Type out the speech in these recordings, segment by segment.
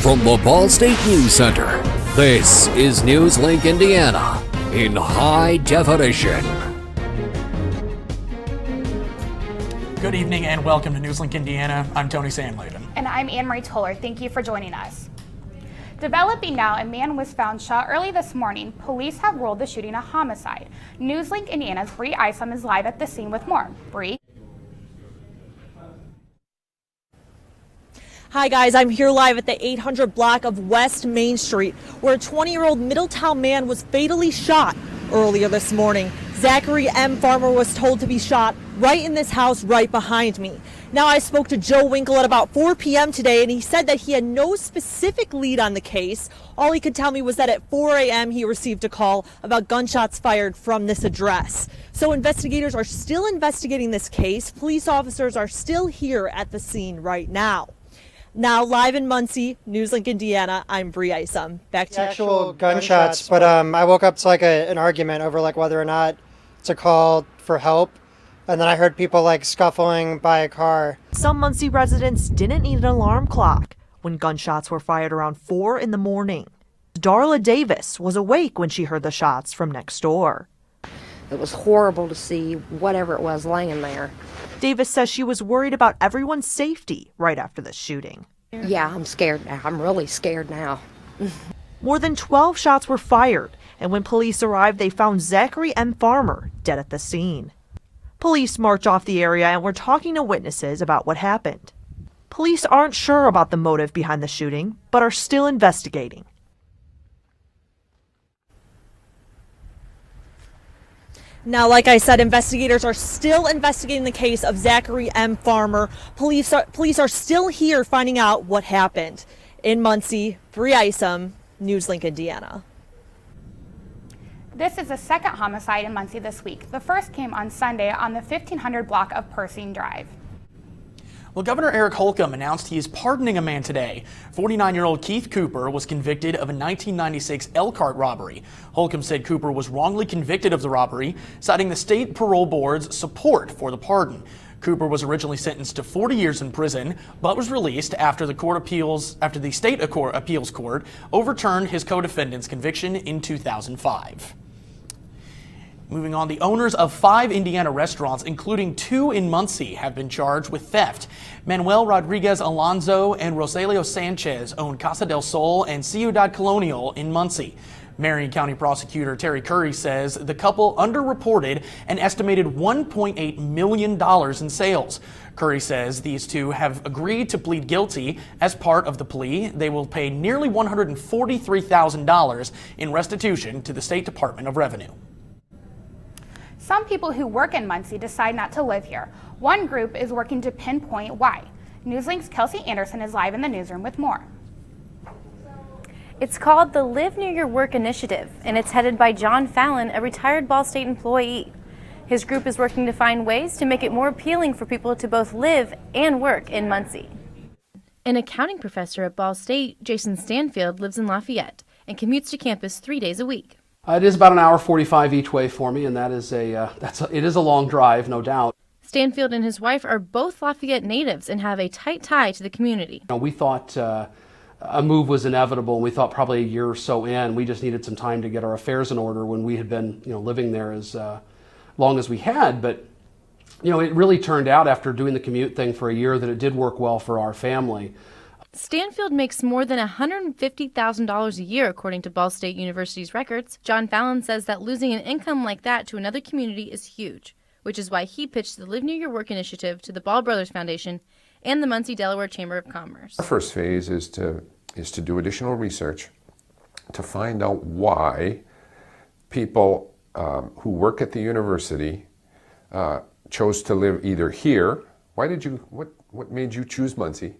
From the Ball State News Center, this is NewsLink Indiana in high definition. Good evening and welcome to NewsLink Indiana. I'm Tony Sandladen. And I'm Anne-Marie Toller. Thank you for joining us. Developing now, a man was found shot early this morning. Police have ruled the shooting a homicide. NewsLink Indiana's Bree Isom is live at the scene with more. Bree? Hi guys, I'm here live at the 800 block of West Main Street, where a 20-year-old Middletown man was fatally shot earlier this morning. Zachary M. Farmer was told to be shot right in this house right behind me. Now, I spoke to Joe Winkle at about 4 p.m. today, and he said that he had no specific lead on the case. All he could tell me was that at 4 a.m. he received a call about gunshots fired from this address. So investigators are still investigating this case. Police officers are still here at the scene right now. Now, live in Muncie, NewsLink Indiana, I'm Bree Isom. Back to you. Actual gunshots, but I woke up to an argument over whether or not to call for help, and then I heard people scuffling by a car. Some Muncie residents didn't need an alarm clock when gunshots were fired around 4 in the morning. Darla Davis was awake when she heard the shots from next door. It was horrible to see whatever it was laying there. Davis says she was worried about everyone's safety right after the shooting. Yeah, I'm scared now. I'm really scared now. More than 12 shots were fired, and when police arrived, they found Zachary M. Farmer dead at the scene. Police marched off the area and were talking to witnesses about what happened. Police aren't sure about the motive behind the shooting, but are still investigating. Now, like I said, investigators are still investigating the case of Zachary M. Farmer. Police are still here finding out what happened. In Muncie, Bree Isom, NewsLink Indiana. This is the second homicide in Muncie this week. The first came on Sunday on the 1500 block of Persing Drive. Well, Governor Eric Holcomb announced he is pardoning a man today. 49-year-old Keith Cooper was convicted of a 1996 Elkhart robbery. Holcomb said Cooper was wrongly convicted of the robbery, citing the state parole board's support for the pardon. Cooper was originally sentenced to 40 years in prison, but was released after the state appeals court overturned his co-defendant's conviction in 2005. Moving on, the owners of 5 Indiana restaurants, including 2 in Muncie, have been charged with theft. Manuel Rodriguez Alonzo and Rosalio Sanchez own Casa del Sol and Ciudad Colonial in Muncie. Marion County Prosecutor Terry Curry says the couple underreported an estimated $1.8 million in sales. Curry says these two have agreed to plead guilty. As part of the plea, they will pay nearly $143,000 in restitution to the State Department of Revenue. Some people who work in Muncie decide not to live here. One group is working to pinpoint why. NewsLink's Kelsey Anderson is live in the newsroom with more. It's called the Live Near Your Work Initiative, and it's headed by John Fallon, a retired Ball State employee. His group is working to find ways to make it more appealing for people to both live and work in Muncie. An accounting professor at Ball State, Jason Stanfield, lives in Lafayette and commutes to campus 3 days a week. It is about an hour 45 each way for me, and it is a long drive, no doubt. Stanfield and his wife are both Lafayette natives and have a tight tie to the community. We thought a move was inevitable, and we thought probably a year or so in. We just needed some time to get our affairs in order when we had been living there as long as we had. But it really turned out after doing the commute thing for a year that it did work well for our family. Stanfield makes more than $150,000 a year, according to Ball State University's records. John Fallon says that losing an income like that to another community is huge, which is why he pitched the Live Near Your Work initiative to the Ball Brothers Foundation and the Muncie Delaware Chamber of Commerce. Our first phase is to do additional research to find out why people who work at the university chose to live either here. What made you choose Muncie?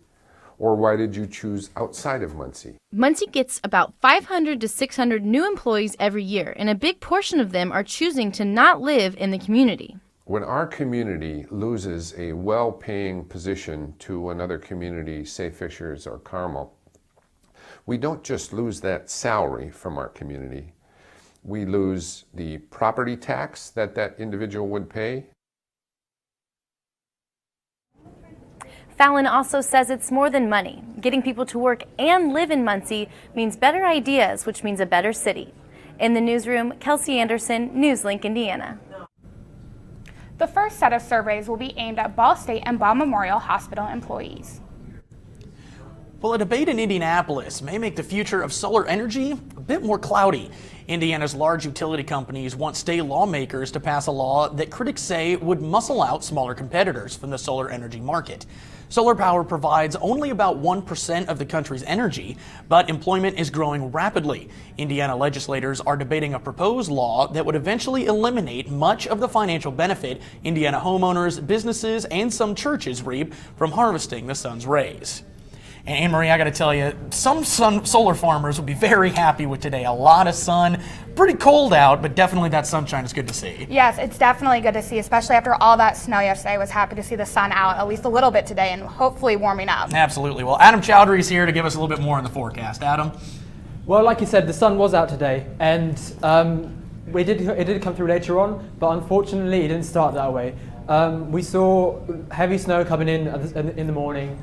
Or why did you choose outside of Muncie? Muncie gets about 500 to 600 new employees every year, and a big portion of them are choosing to not live in the community. When our community loses a well-paying position to another community, say Fishers or Carmel, we don't just lose that salary from our community. We lose the property tax that individual would pay. Fallon also says it's more than money. Getting people to work and live in Muncie means better ideas, which means a better city. In the newsroom, Kelsey Anderson, NewsLink, Indiana. The first set of surveys will be aimed at Ball State and Ball Memorial Hospital employees. Well, a debate in Indianapolis may make the future of solar energy a bit more cloudy. Indiana's large utility companies want state lawmakers to pass a law that critics say would muscle out smaller competitors from the solar energy market. Solar power provides only about 1% of the country's energy, but employment is growing rapidly. Indiana legislators are debating a proposed law that would eventually eliminate much of the financial benefit Indiana homeowners, businesses, and some churches reap from harvesting the sun's rays. And Anne-Marie, I got to tell you, some solar farmers will be very happy with today. A lot of sun, pretty cold out, but definitely that sunshine is good to see. Yes, it's definitely good to see, especially after all that snow yesterday. I was happy to see the sun out at least a little bit today and hopefully warming up. Absolutely. Well, Adam Chowdhury is here to give us a little bit more on the forecast. Adam? Well, like you said, the sun was out today, and it did come through later on, but unfortunately it didn't start that way. We saw heavy snow coming in the morning.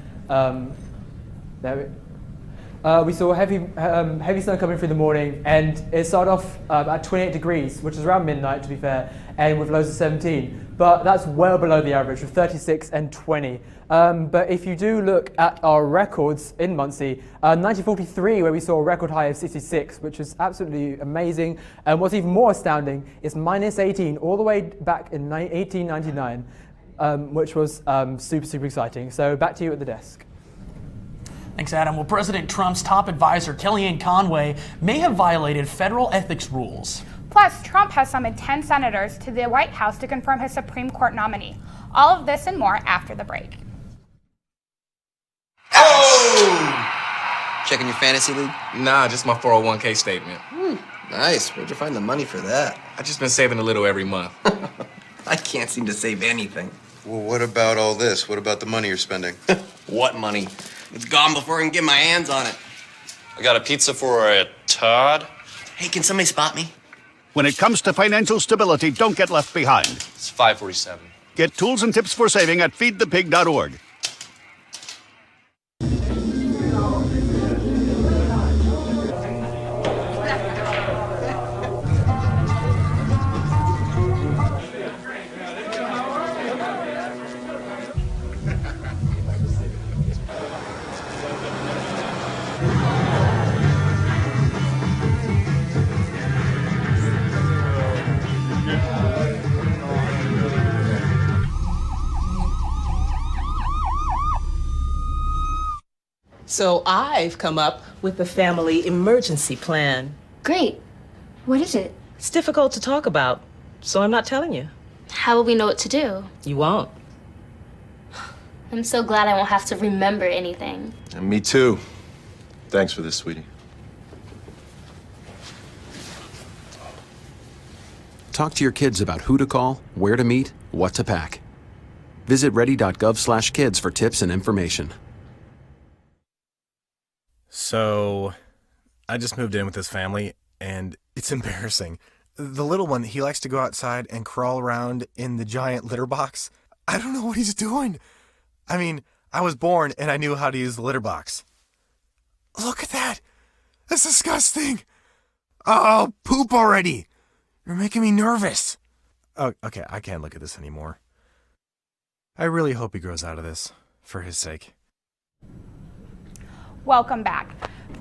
We saw heavy snow coming through the morning, and it started off at 28 degrees, which is around midnight to be fair, and with lows of 17. But that's well below the average with 36 and 20. But if you do look at our records in Muncie, 1943, where we saw a record high of 66, which is absolutely amazing. And what's even more astounding is minus 18 all the way back in 1899, which was super exciting. So back to you at the desk. Thanks, Adam. Well, President Trump's top advisor, Kellyanne Conway, may have violated federal ethics rules. Plus, Trump has summoned 10 senators to the White House to confirm his Supreme Court nominee. All of this and more after the break. Oh! Checking your fantasy league? Nah, just my 401k statement. Nice. Where'd you find the money for that? I just been saving a little every month. I can't seem to save anything. Well, what about all this? What about the money you're spending? What money? It's gone before I can get my hands on it. I got a pizza for a Todd. Hey, can somebody spot me? When it comes to financial stability, don't get left behind. It's 547. Get tools and tips for saving at feedthepig.org. So I've come up with a family emergency plan. Great. What is it? It's difficult to talk about, so I'm not telling you. How will we know what to do? You won't. I'm so glad I won't have to remember anything. And me too. Thanks for this, sweetie. Talk to your kids about who to call, where to meet, what to pack. Visit ready.gov/kids for tips and information. So, I just moved in with this family, and it's embarrassing. The little one, he likes to go outside and crawl around in the giant litter box. I don't know what he's doing. I mean, I was born and I knew how to use the litter box. Look at that! That's disgusting! Oh, poop already! You're making me nervous. Oh, okay, I can't look at this anymore. I really hope he grows out of this, for his sake. Welcome back.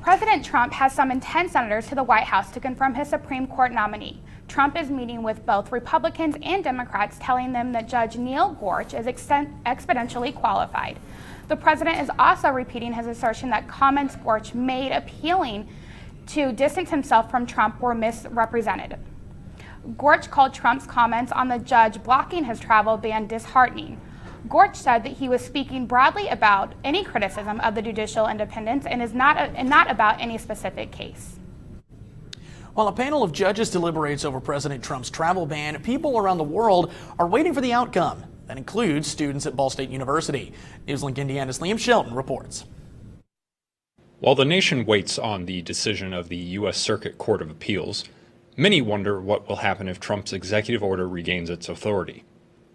President Trump has summoned 10 senators to the White House to confirm his Supreme Court nominee. Trump is meeting with both Republicans and Democrats, telling them that Judge Neil Gorsuch is exponentially qualified. The president is also repeating his assertion that comments Gorsuch made appealing to distance himself from Trump were misrepresented. Gorsuch called Trump's comments on the judge blocking his travel ban disheartening. Gorsuch said that he was speaking broadly about any criticism of the judicial independence and is not about any specific case. While a panel of judges deliberates over President Trump's travel ban, people around the world are waiting for the outcome. That includes students at Ball State University. NewsLink Indiana's Liam Shelton reports. While the nation waits on the decision of the U.S. Circuit Court of Appeals, many wonder what will happen if Trump's executive order regains its authority.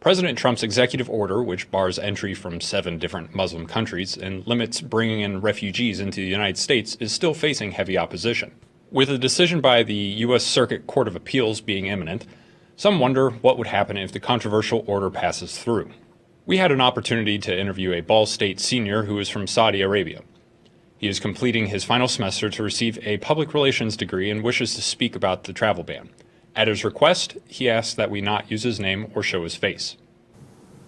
President Trump's executive order, which bars entry from 7 different Muslim countries and limits bringing in refugees into the United States, is still facing heavy opposition. With a decision by the U.S. Circuit Court of Appeals being imminent, some wonder what would happen if the controversial order passes through. We had an opportunity to interview a Ball State senior who is from Saudi Arabia. He is completing his final semester to receive a public relations degree and wishes to speak about the travel ban. At his request, he asked that we not use his name or show his face.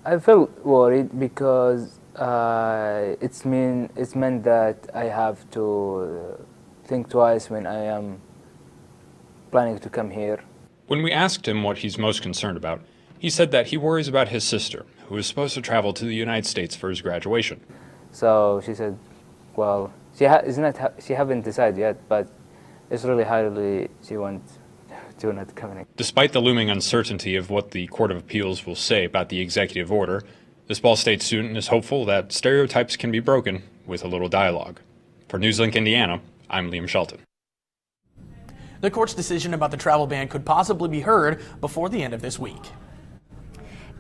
I felt worried because it's meant that I have to think twice when I am planning to come here. When we asked him what he's most concerned about, he said that he worries about his sister, who is supposed to travel to the United States for his graduation. So she said, well, she haven't decided yet, but it's really highly she wants to not come in. Despite the looming uncertainty of what the Court of Appeals will say about the executive order, this Ball State student is hopeful that stereotypes can be broken with a little dialogue. For NewsLink Indiana, I'm Liam Shelton. The court's decision about the travel ban could possibly be heard before the end of this week.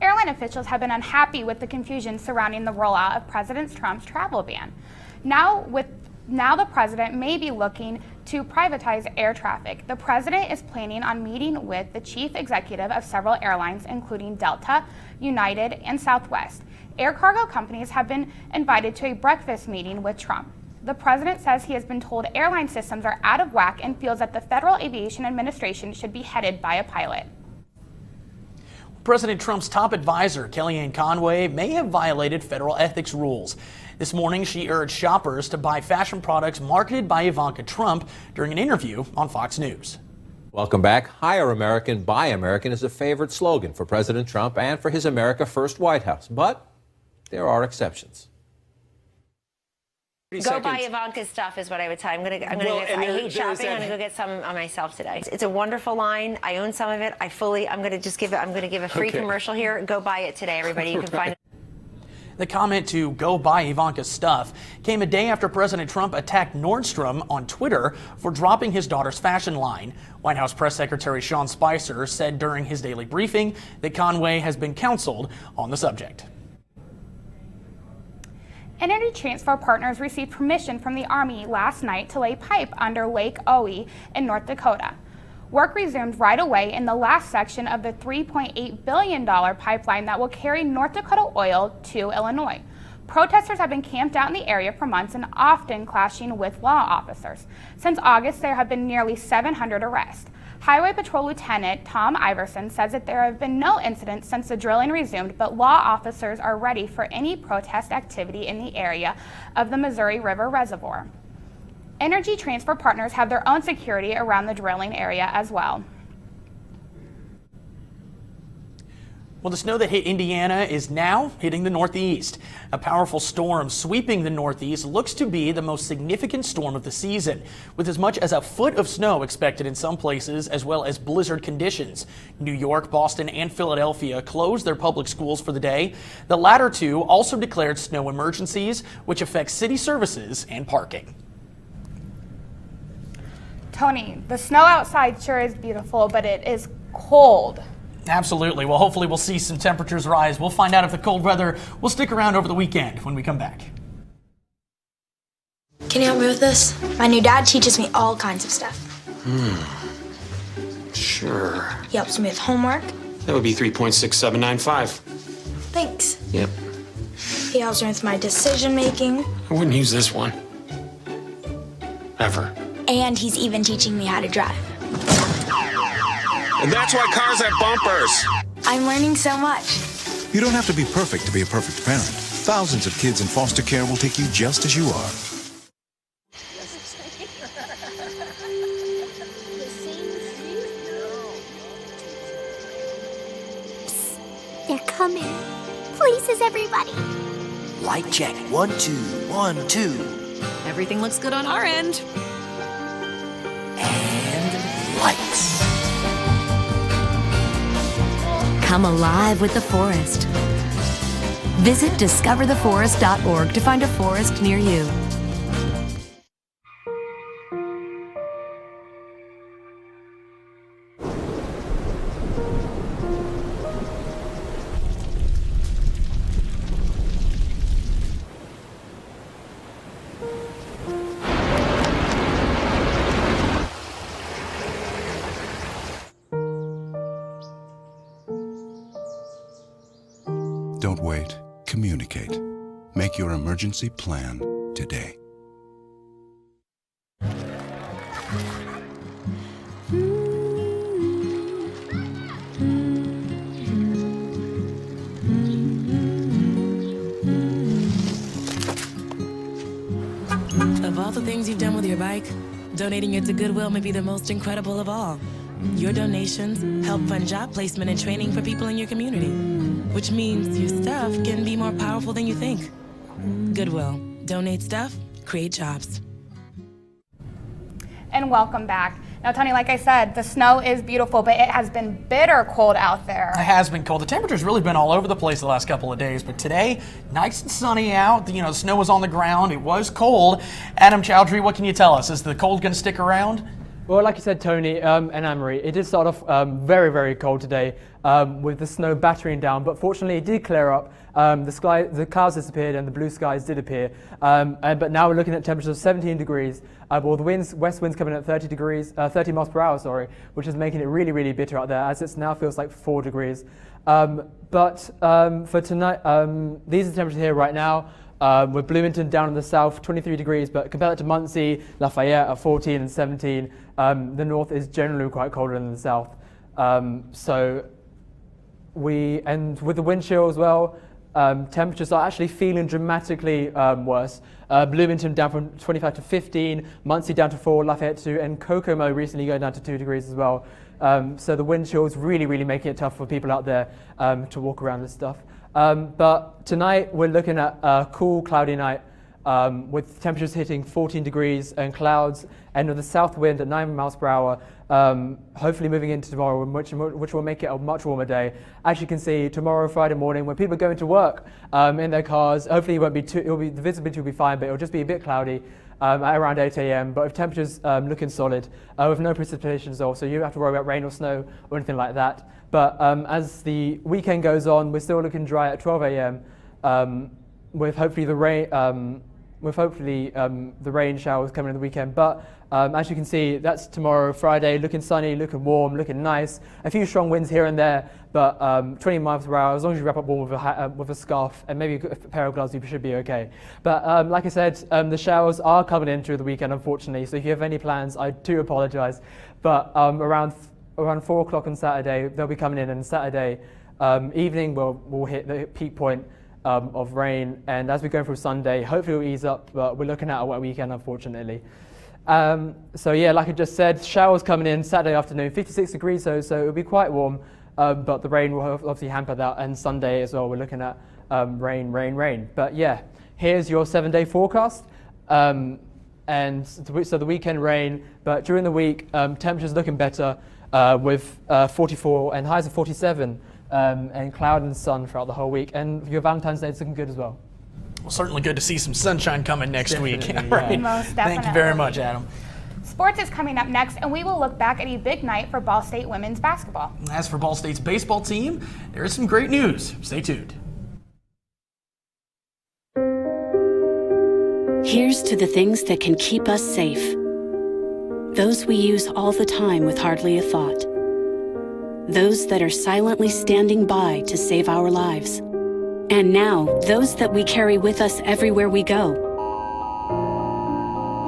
Airline officials have been unhappy with the confusion surrounding the rollout of President Trump's travel ban. Now the president may be looking to privatize air traffic. The president is planning on meeting with the chief executive of several airlines, including Delta, United, and Southwest. Air cargo companies have been invited to a breakfast meeting with Trump. The president says he has been told airline systems are out of whack and feels that the Federal Aviation Administration should be headed by a pilot. President Trump's top advisor, Kellyanne Conway, may have violated federal ethics rules. This morning, she urged shoppers to buy fashion products marketed by Ivanka Trump during an interview on Fox News. Welcome back. Hire American, Buy American is a favorite slogan for President Trump and for his America First White House. But there are exceptions. Go buy Ivanka's stuff is what I would tell you. I hate shopping. I'm gonna go get some on myself today. It's a wonderful line. I own some of it. I'm gonna give a free commercial here. Go buy it today, everybody. You can find it. The comment to go buy Ivanka's stuff came a day after President Trump attacked Nordstrom on Twitter for dropping his daughter's fashion line. White House Press Secretary Sean Spicer said during his daily briefing that Conway has been counseled on the subject. Energy Transfer Partners received permission from the Army last night to lay pipe under Lake Owie in North Dakota. Work resumed right away in the last section of the $3.8 billion pipeline that will carry North Dakota oil to Illinois. Protesters have been camped out in the area for months and often clashing with law officers. Since August, there have been nearly 700 arrests. Highway Patrol Lieutenant Tom Iverson says that there have been no incidents since the drilling resumed, but law officers are ready for any protest activity in the area of the Missouri River Reservoir. Energy Transfer Partners have their own security around the drilling area as well. Well, the snow that hit Indiana is now hitting the Northeast. A powerful storm sweeping the Northeast looks to be the most significant storm of the season, with as much as a foot of snow expected in some places, as well as blizzard conditions. New York, Boston, and Philadelphia closed their public schools for the day. The latter two also declared snow emergencies, which affect city services and parking. Tony, the snow outside sure is beautiful, but it is cold. Absolutely. Well, hopefully we'll see some temperatures rise. We'll find out if the cold weather will stick around over the weekend when we come back. Can you help me with this? My new dad teaches me all kinds of stuff. Sure. He helps me with homework. That would be 3.6795. Thanks. Yep. He helps me with my decision making. I wouldn't use this one. Ever. And he's even teaching me how to drive. And that's why cars have bumpers. I'm learning so much. You don't have to be perfect to be a perfect parent. Thousands of kids in foster care will take you just as you are. They're coming. Places, everybody. Light check. 1, 2, 1, 2. Everything looks good on our end. And lights. Come alive with the forest. Visit discovertheforest.org to find a forest near you. Don't wait. Communicate. Make your emergency plan today. Of all the things you've done with your bike, donating it to Goodwill may be the most incredible of all. Your donations help fund job placement and training for people in your community, which means your stuff can be more powerful than you think. Goodwill. Donate stuff, create jobs. And welcome back. Now, Tony, like I said, the snow is beautiful, but it has been bitter cold out there. It has been cold. The temperature's really been all over the place the last couple of days, but today, nice and sunny out. The snow was on the ground. It was cold. Adam Chowdhury, what can you tell us? Is the cold going to stick around? Well, like you said, Tony and Anne-Marie, it did start off very, very cold today with the snow battering down, but fortunately it did clear up. The clouds disappeared and the blue skies did appear. But now we're looking at temperatures of 17 degrees. Well, the west wind's coming at 30 miles per hour, which is making it really, really bitter out there, as it now feels like 4 degrees. But for tonight, these are the temperatures here right now. With Bloomington down in the south, 23 degrees, but compare that to Muncie, Lafayette at 14 and 17. The north is generally quite colder than the south. And with the wind chill as well, temperatures are actually feeling dramatically worse. Bloomington down from 25 to 15, Muncie down to 4, Lafayette 2, and Kokomo recently going down to 2 degrees as well. So the wind chill is really, really making it tough for people out there to walk around this stuff. But tonight we're looking at a cool, cloudy night with temperatures hitting 14 degrees and clouds, and with the south wind at 9 miles per hour. Hopefully moving into tomorrow, which will make it a much warmer day. As you can see, tomorrow, Friday morning, when people are going to work in their cars, hopefully the visibility will be fine, but it'll just be a bit cloudy at around 8 a.m. But with temperatures looking solid, with no precipitation at all, so you don't have to worry about rain or snow or anything like that. But as the weekend goes on, we're still looking dry at 12 a.m. With hopefully the rain showers coming in the weekend. But as you can see, that's tomorrow, Friday, looking sunny, looking warm, looking nice. A few strong winds here and there, but 20 miles per hour. As long as you wrap up warm with a scarf and maybe a pair of gloves, you should be okay. But like I said, the showers are coming in through the weekend, unfortunately. So if you have any plans, I do apologise. But around 4 o'clock on Saturday, they'll be coming in, and Saturday evening we'll hit the peak point of rain, and as we go through Sunday, hopefully it'll ease up, but we're looking at a wet weekend, unfortunately. So yeah, like I just said, showers coming in Saturday afternoon, 56 degrees, so it'll be quite warm, but the rain will obviously hamper that, and Sunday as well, we're looking at rain. But yeah, here's your 7-day forecast. So the weekend rain, but during the week, temperatures looking better with 44 and highs of 47. And cloud and sun throughout the whole week. And your Valentine's Day is looking good as well. Well, certainly good to see some sunshine coming next week. Yeah. Right. Most Thank you very much, Adam. Sports is coming up next, and we will look back at a big night for Ball State women's basketball. As for Ball State's baseball team, there is some great news. Stay tuned. Here's to the things that can keep us safe. Those we use all the time with hardly a thought. Those that are silently standing by to save our lives. And now, those that we carry with us everywhere we go.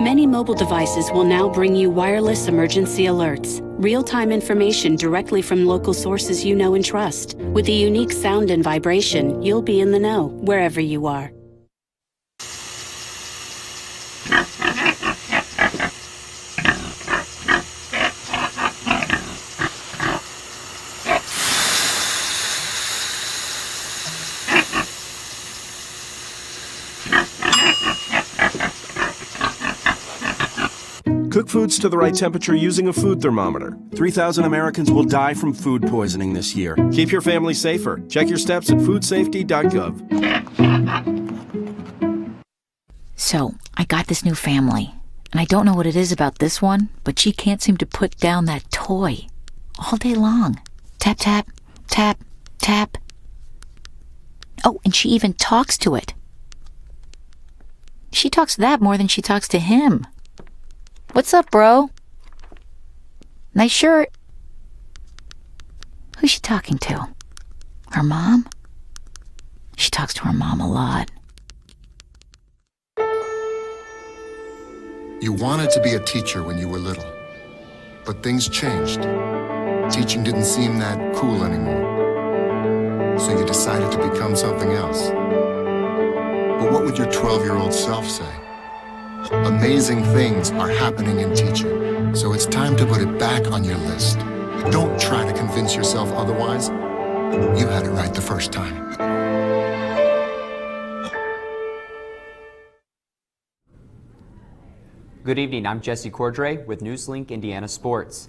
Many mobile devices will now bring you wireless emergency alerts, real-time information directly from local sources you know and trust. With the unique sound and vibration, you'll be in the know, wherever you are. Cook foods to the right temperature using a food thermometer. 3,000 Americans will die from food poisoning this year. Keep your family safer. Check your steps at foodsafety.gov. So, I got this new family, and I don't know what it is about this one, but she can't seem to put down that toy all day long. Tap, tap, tap, tap. Oh, and she even talks to it. She talks to that more than she talks to him. What's up, bro? Nice shirt. Who's she talking to? Her mom? She talks to her mom a lot. You wanted to be a teacher when you were little, but things changed. Teaching didn't seem that cool anymore, so you decided to become something else. But what would your 12-year-old self say? Amazing things are happening in teaching, so it's time to put it back on your list. Don't try to convince yourself otherwise. You had it right the first time. Good evening, I'm Jesse Cordray with NewsLink Indiana Sports.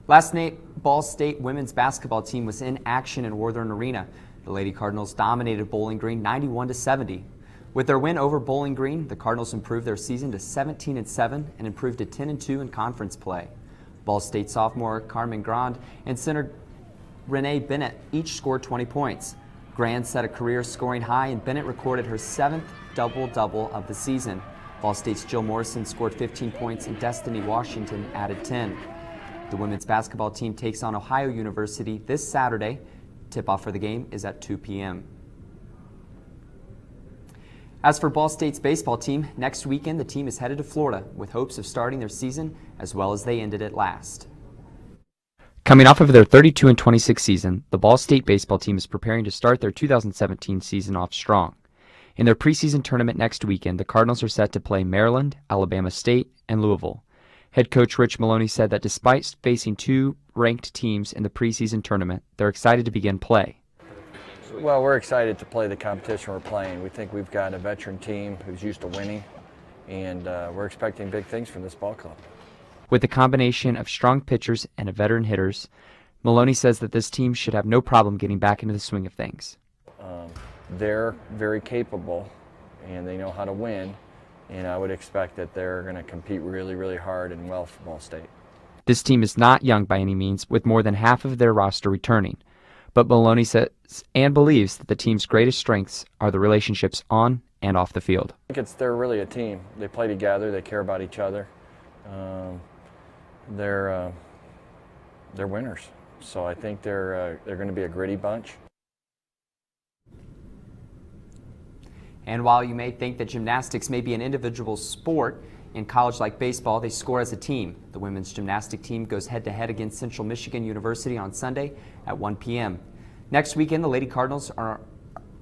Last night, Ball State women's basketball team was in action in Worthern Arena. The Lady Cardinals dominated Bowling Green 91-70. With their win over Bowling Green, the Cardinals improved their season to 17-7 and improved to 10-2 in conference play. Ball State sophomore Carmen Grand and center Renee Bennett each scored 20 points. Grand set a career scoring high, and Bennett recorded her 7th double-double of the season. Ball State's Jill Morrison scored 15 points and Destiny Washington added 10. The women's basketball team takes on Ohio University this Saturday. Tip-off for the game is at 2 p.m. As for Ball State's baseball team, next weekend the team is headed to Florida with hopes of starting their season as well as they ended it last. Coming off of their 32-26 season, the Ball State baseball team is preparing to start their 2017 season off strong. In their preseason tournament next weekend, the Cardinals are set to play Maryland, Alabama State, and Louisville. Head coach Rich Maloney said that despite facing two ranked teams in the preseason tournament, they're excited to begin play. Well, we're excited to play the competition we're playing. We think we've got a veteran team who's used to winning, and we're expecting big things from this ball club. With the combination of strong pitchers and veteran hitters, Maloney says that this team should have no problem getting back into the swing of things. They're very capable, and they know how to win, and I would expect that they're going to compete really, really hard and well for Ball State. This team is not young by any means, with more than half of their roster returning. But Maloney says and believes that the team's greatest strengths are the relationships on and off the field. I think they're really a team. They play together. They care about each other. They're winners. So I think they're going to be a gritty bunch. And while you may think that gymnastics may be an individual sport, in college like baseball, they score as a team. The women's gymnastic team goes head-to-head against Central Michigan University on Sunday at 1 p.m. Next weekend, the Lady Cardinals are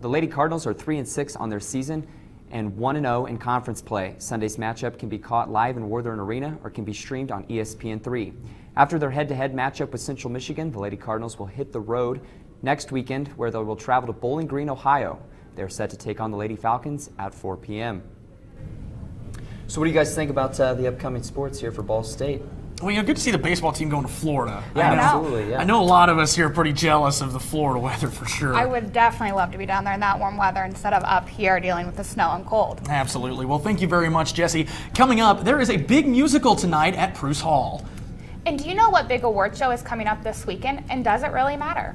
3-6 on their season and 1-0 in conference play. Sunday's matchup can be caught live in Worthern Arena or can be streamed on ESPN3. After their head-to-head matchup with Central Michigan, the Lady Cardinals will hit the road next weekend, where they will travel to Bowling Green, Ohio. They're set to take on the Lady Falcons at 4 p.m. So what do you guys think about the upcoming sports here for Ball State? Well, good to see the baseball team going to Florida. Yeah, absolutely. Yeah. I know a lot of us here are pretty jealous of the Florida weather for sure. I would definitely love to be down there in that warm weather instead of up here dealing with the snow and cold. Absolutely. Well, thank you very much, Jesse. Coming up, there is a big musical tonight at Bruce Hall. And do you know what big award show is coming up this weekend, and does it really matter?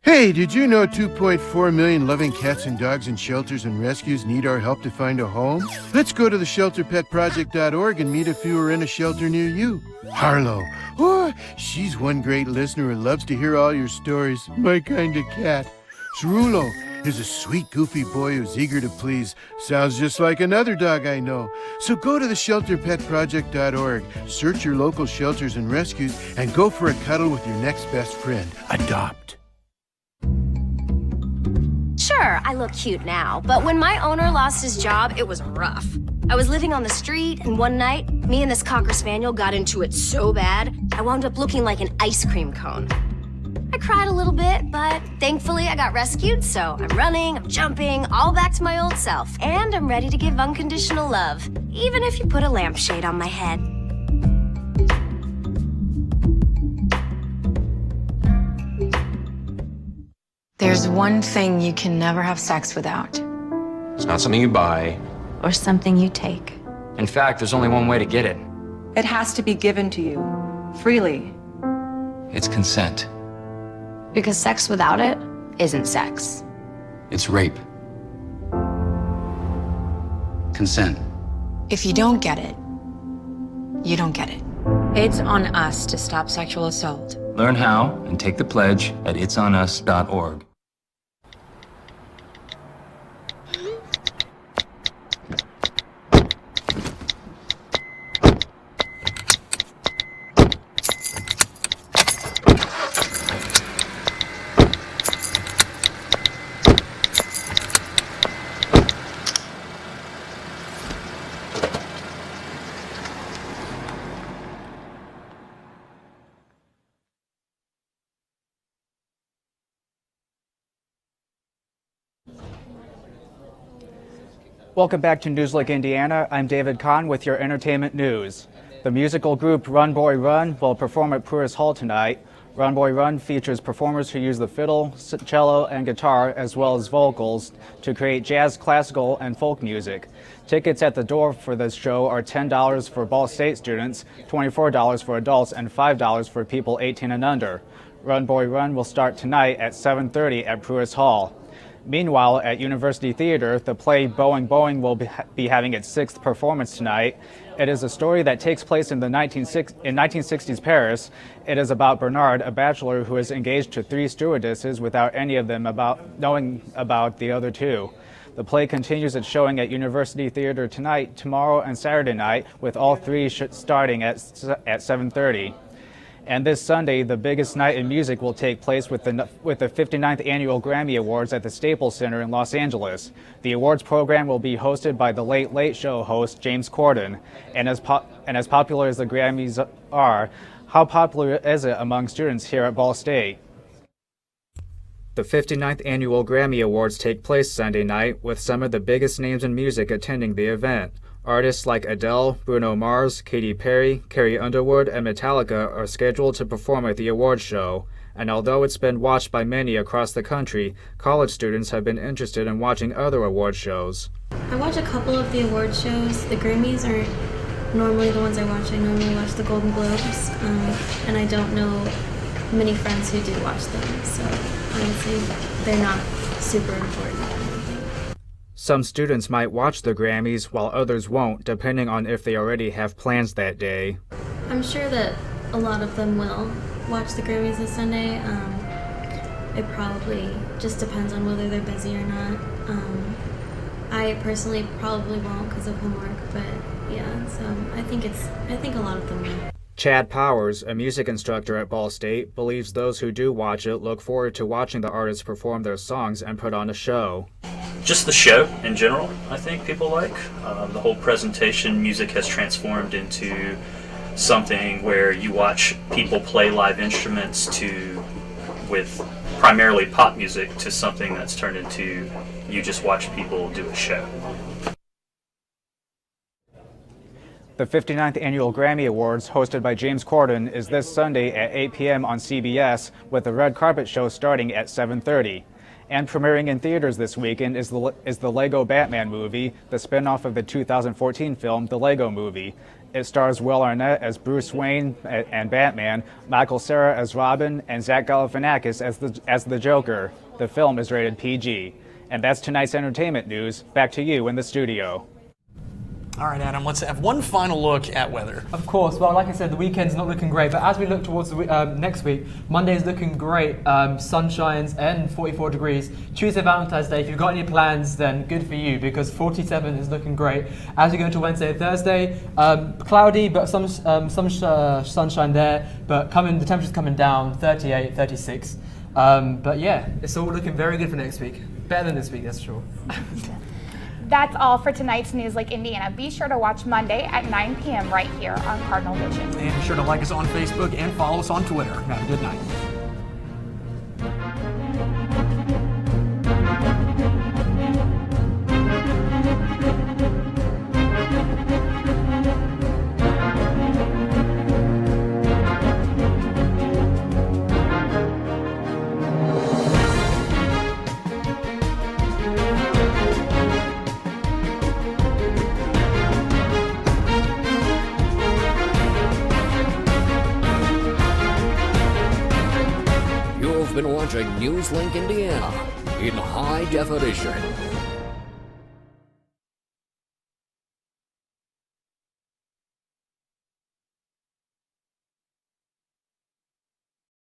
Hey, did you know 2.4 million loving cats and dogs in shelters and rescues need our help to find a home? Let's go to theshelterpetproject.org and meet if you are in a shelter near you. Harlow, oh, she's one great listener and loves to hear all your stories. My kind of cat. Cerulo is a sweet, goofy boy who's eager to please. Sounds just like another dog I know. So go to theshelterpetproject.org, search your local shelters and rescues, and go for a cuddle with your next best friend. Adopt. Sure, I look cute now, but when my owner lost his job, it was rough. I was living on the street, and one night, me and this Cocker Spaniel got into it so bad, I wound up looking like an ice cream cone. I cried a little bit, but thankfully I got rescued, so I'm running, I'm jumping, all back to my old self, and I'm ready to give unconditional love, even if you put a lampshade on my head. There's one thing you can never have sex without. It's not something you buy. Or something you take. In fact, there's only one way to get it. It has to be given to you, freely. It's consent. Because sex without it isn't sex. It's rape. Consent. If you don't get it, you don't get it. It's on us to stop sexual assault. Learn how and take the pledge at itsonus.org. Welcome back to NewsLink Indiana. I'm David Kahn with your entertainment news. The musical group Run Boy Run will perform at Pruis Hall tonight. Run Boy Run features performers who use the fiddle, cello, and guitar, as well as vocals, to create jazz, classical, and folk music. Tickets at the door for this show are $10 for Ball State students, $24 for adults, and $5 for people 18 and under. Run Boy Run will start tonight at 7:30 at Pruis Hall. Meanwhile, at University Theater, the play Boeing Boeing will be having its 6th performance tonight. It is a story that takes place in 1960s Paris. It is about Bernard, a bachelor who is engaged to 3 stewardesses without any of them knowing about the other 2. The play continues its showing at University Theater tonight, tomorrow, and Saturday night, with all 3 starting at 7:30. And this Sunday, the biggest night in music will take place with the 59th Annual Grammy Awards at the Staples Center in Los Angeles. The awards program will be hosted by the Late Late Show host James Corden. And as popular as the Grammys are, how popular is it among students here at Ball State? The 59th Annual Grammy Awards take place Sunday night, with some of the biggest names in music attending the event. Artists like Adele, Bruno Mars, Katy Perry, Carrie Underwood, and Metallica are scheduled to perform at the awards show. And although it's been watched by many across the country, college students have been interested in watching other award shows. I watch a couple of the award shows. The Grammys aren't normally the ones I watch. I normally watch the Golden Globes, and I don't know many friends who do watch them, so I would say they're not super important. Some students might watch the Grammys while others won't, depending on if they already have plans that day. I'm sure that a lot of them will watch the Grammys this Sunday. It probably just depends on whether they're busy or not. I personally probably won't because of homework, but yeah, so I think a lot of them will. Chad Powers, a music instructor at Ball State, believes those who do watch it look forward to watching the artists perform their songs and put on a show. Just the show in general, I think people like. The whole presentation, music has transformed into something where you watch people play live instruments with primarily pop music to something that's turned into you just watch people do a show. The 59th Annual Grammy Awards, hosted by James Corden, is this Sunday at 8 p.m. on CBS, with the red carpet show starting at 7:30. And premiering in theaters this weekend is the Lego Batman movie, the spin-off of the 2014 film The Lego Movie. It stars Will Arnett as Bruce Wayne and Batman, Michael Cera as Robin, and Zach Galifianakis as the Joker. The film is rated PG. And that's tonight's entertainment news. Back to you in the studio. All right, Adam, let's have one final look at weather. Of course. Well, like I said, the weekend's not looking great, but as we look towards the next week, Monday's looking great. Sun shines and 44 degrees. Tuesday, Valentine's Day, if you've got any plans, then good for you, because 47 is looking great. As we go into Wednesday and Thursday, cloudy, but some sunshine there, but the temperature's coming down, 38, 36. But yeah, it's all looking very good for next week. Better than this week, that's sure. That's all for tonight's NewsLink Indiana. Be sure to watch Monday at 9 p.m. right here on Cardinal Vision. And be sure to like us on Facebook and follow us on Twitter. Have a good night. You've been watching NewsLink Indiana in high definition.